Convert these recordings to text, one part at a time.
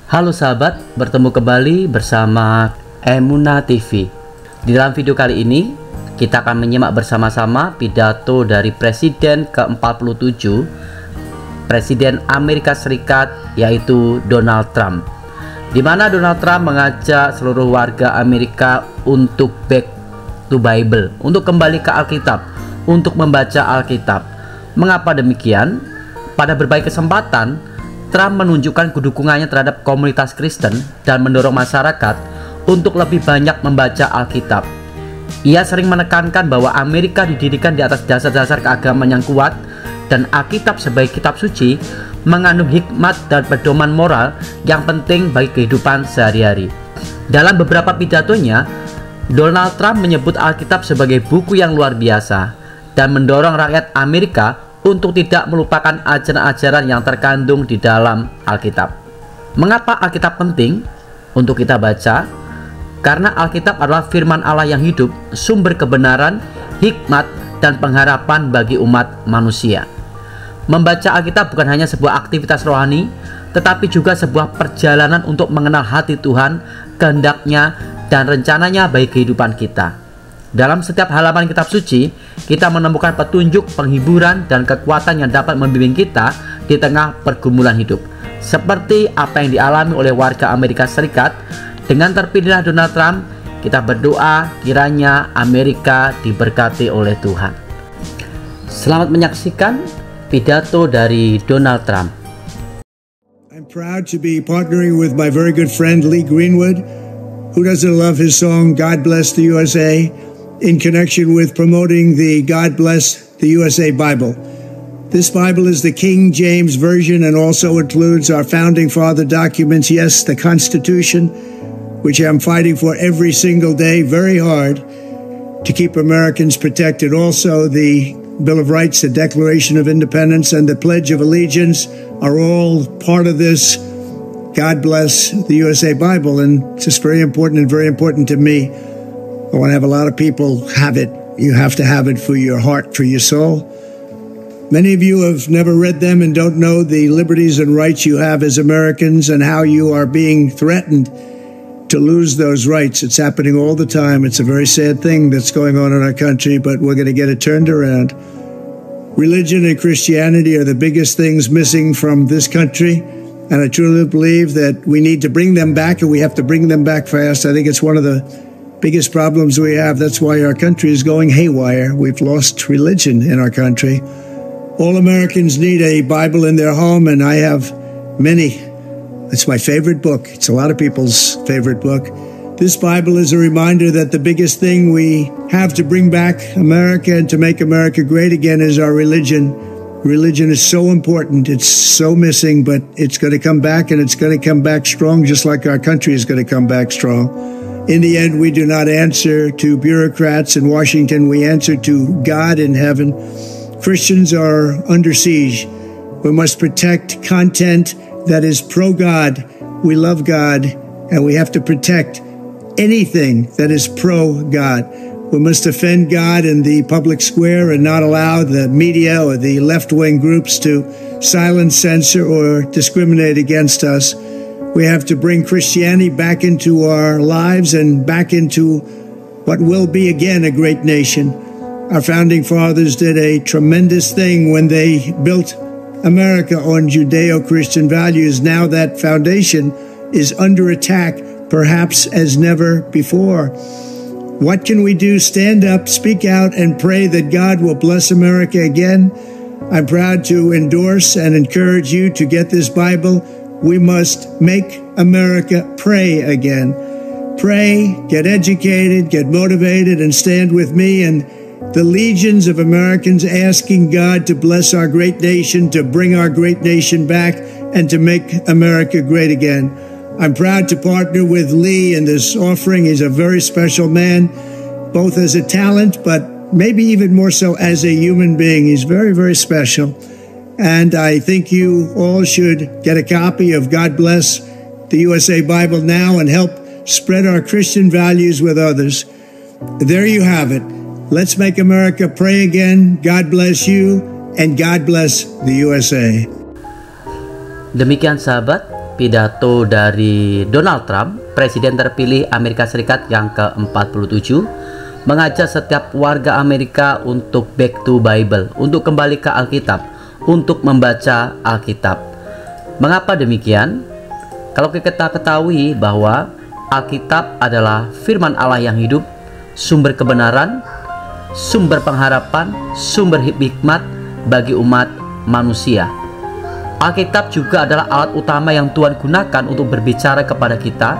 Halo sahabat, bertemu kembali bersama Emuna TV. Di dalam video kali ini, kita akan menyimak bersama-sama pidato dari Presiden ke-47, Presiden Amerika Serikat, yaitu Donald Trump. Di mana Donald Trump mengajak seluruh warga Amerika untuk back to Bible, untuk kembali ke Alkitab, untuk membaca Alkitab. Mengapa demikian? Pada berbagai kesempatan, Trump menunjukkan kedukungannya terhadap komunitas Kristen dan mendorong masyarakat untuk lebih banyak membaca Alkitab. Ia sering menekankan bahwa Amerika didirikan di atas dasar-dasar keagamaan yang kuat dan Alkitab sebagai kitab suci mengandung hikmat dan pedoman moral yang penting bagi kehidupan sehari-hari. Dalam beberapa pidatonya, Donald Trump menyebut Alkitab sebagai buku yang luar biasa dan mendorong rakyat Amerika untuk tidak melupakan ajaran-ajaran yang terkandung di dalam Alkitab. Mengapa Alkitab penting untuk kita baca? Karena Alkitab adalah firman Allah yang hidup, sumber kebenaran, hikmat, dan pengharapan bagi umat manusia. Membaca Alkitab bukan hanya sebuah aktivitas rohani, tetapi juga sebuah perjalanan untuk mengenal hati Tuhan, kehendaknya, dan rencananya bagi kehidupan kita. Dalam setiap halaman kitab suci, kita menemukan petunjuk, penghiburan, dan kekuatan yang dapat membimbing kita di tengah pergumulan hidup. Seperti apa yang dialami oleh warga Amerika Serikat, dengan terpilihnya Donald Trump, kita berdoa kiranya Amerika diberkati oleh Tuhan. Selamat menyaksikan pidato dari Donald Trump. I'm proud to be partnering with my very good friend Lee Greenwood, who doesn't love his song God Bless the USA, in connection with promoting the God Bless the USA Bible. This Bible is the King James Version and also includes our Founding Father documents, yes, the Constitution, which I'm fighting for every single day very hard to keep Americans protected. Also, the Bill of Rights, the Declaration of Independence, and the Pledge of Allegiance are all part of this God Bless the USA Bible, and it's just very important and very important to me. I want to have a lot of people have it. You have to have it for your heart, for your soul. Many of you have never read them and don't know the liberties and rights you have as Americans and how you are being threatened to lose those rights. It's happening all the time. It's a very sad thing that's going on in our country, but we're going to get it turned around. Religion and Christianity are the biggest things missing from this country, and I truly believe that we need to bring them back, and we have to bring them back fast. I think it's one of the biggest problems we have. That's why our country is going haywire. We've lost religion in our country. All Americans need a Bible in their home, and I have many. It's my favorite book. It's a lot of people's favorite book. This Bible is a reminder that the biggest thing we have to bring back America and to make America great again is our religion. Religion is so important. It's so missing, but it's going to come back, and it's going to come back strong, just like our country is going to come back strong. In the end, we do not answer to bureaucrats in Washington. We answer to God in heaven. Christians are under siege. We must protect content that is pro-God. We love God, and we have to protect anything that is pro-God. We must defend God in the public square and not allow the media or the left-wing groups to silence, censor, or discriminate against us. We have to bring Christianity back into our lives and back into what will be again a great nation. Our founding fathers did a tremendous thing when they built America on Judeo-Christian values. Now that foundation is under attack, perhaps as never before. What can we do? Stand up, speak out, and pray that God will bless America again. I'm proud to endorse and encourage you to get this Bible. We must make America pray again. Pray, get educated, get motivated, and stand with me and the legions of Americans asking God to bless our great nation, to bring our great nation back, and to make America great again. I'm proud to partner with Lee in this offering. He's a very special man, both as a talent, but maybe even more so as a human being. He's very, very special. And I think you all should get a copy of God Bless the USA Bible now and help spread our Christian values with others. There you have it. Let's make America pray again. God bless you, and God bless the USA. Demikian sahabat, pidato dari Donald Trump, Presiden terpilih Amerika Serikat yang ke-47, mengajak setiap warga Amerika untuk back to Bible, untuk kembali ke Alkitab, untuk membaca Alkitab. Mengapa demikian? Kalau kita ketahui bahwa Alkitab adalah firman Allah yang hidup, sumber kebenaran, sumber pengharapan, sumber hikmat bagi umat manusia. Alkitab juga adalah alat utama yang Tuhan gunakan untuk berbicara kepada kita.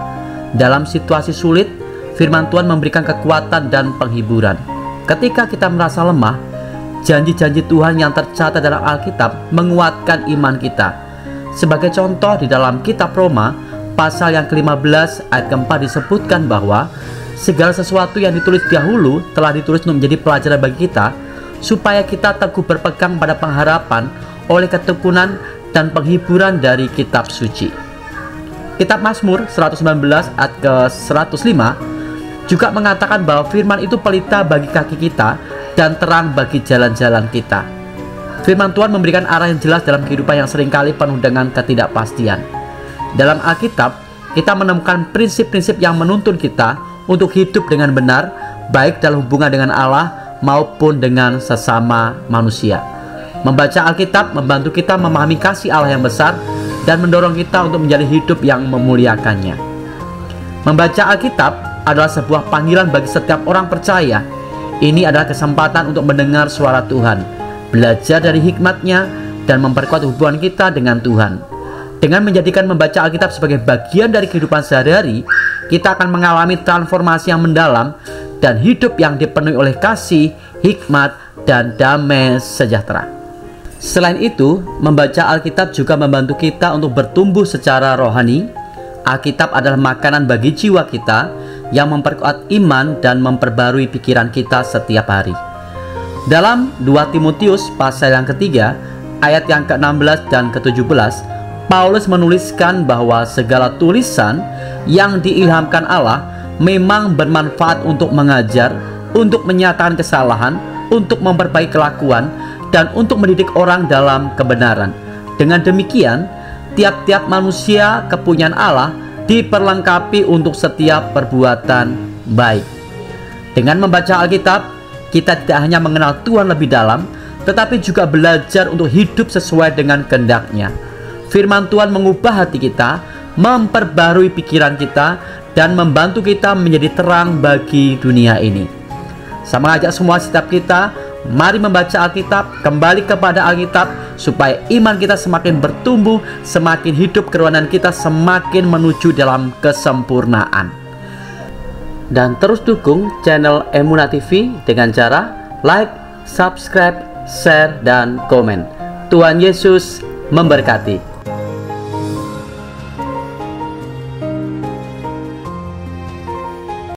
Dalam situasi sulit, firman Tuhan memberikan kekuatan dan penghiburan. Ketika kita merasa lemah, janji-janji Tuhan yang tercatat dalam Alkitab menguatkan iman kita. Sebagai contoh, di dalam kitab Roma, pasal yang ke-15 ayat ke-4 disebutkan bahwa segala sesuatu yang ditulis dahulu telah ditulis untuk menjadi pelajaran bagi kita, supaya kita teguh berpegang pada pengharapan oleh ketekunan dan penghiburan dari kitab suci. Kitab Mazmur 119 ayat ke-105 juga mengatakan bahwa firman itu pelita bagi kaki kita dan terang bagi jalan-jalan kita. Firman Tuhan memberikan arah yang jelas dalam kehidupan yang seringkali penuh dengan ketidakpastian. Dalam Alkitab, kita menemukan prinsip-prinsip yang menuntun kita untuk hidup dengan benar, baik dalam hubungan dengan Allah maupun dengan sesama manusia. Membaca Alkitab membantu kita memahami kasih Allah yang besar dan mendorong kita untuk menjadi hidup yang memuliakannya. Membaca Alkitab adalah sebuah panggilan bagi setiap orang percaya. Ini adalah kesempatan untuk mendengar suara Tuhan, belajar dari hikmat-Nya, dan memperkuat hubungan kita dengan Tuhan. Dengan menjadikan membaca Alkitab sebagai bagian dari kehidupan sehari-hari, kita akan mengalami transformasi yang mendalam dan hidup yang dipenuhi oleh kasih, hikmat, dan damai sejahtera. Selain itu, membaca Alkitab juga membantu kita untuk bertumbuh secara rohani. Alkitab adalah makanan bagi jiwa kita yang memperkuat iman dan memperbarui pikiran kita setiap hari. Dalam 2 Timotius pasal yang ketiga, ayat yang ke-16 dan ke-17, Paulus menuliskan bahwa segala tulisan yang diilhamkan Allah memang bermanfaat untuk mengajar, untuk menyatakan kesalahan, untuk memperbaiki kelakuan, dan untuk mendidik orang dalam kebenaran. Dengan demikian, tiap-tiap manusia kepunyaan Allah diperlengkapi untuk setiap perbuatan baik. Dengan membaca Alkitab, kita tidak hanya mengenal Tuhan lebih dalam, tetapi juga belajar untuk hidup sesuai dengan kehendak-Nya. Firman Tuhan mengubah hati kita, memperbarui pikiran kita, dan membantu kita menjadi terang bagi dunia ini. Saya mengajak semua setiap kita, mari membaca Alkitab, kembali kepada Alkitab, supaya iman kita semakin bertumbuh, semakin hidup kerohanian kita semakin menuju dalam kesempurnaan. Dan terus dukung channel Emuna TV dengan cara like, subscribe, share, dan komen. Tuhan Yesus memberkati.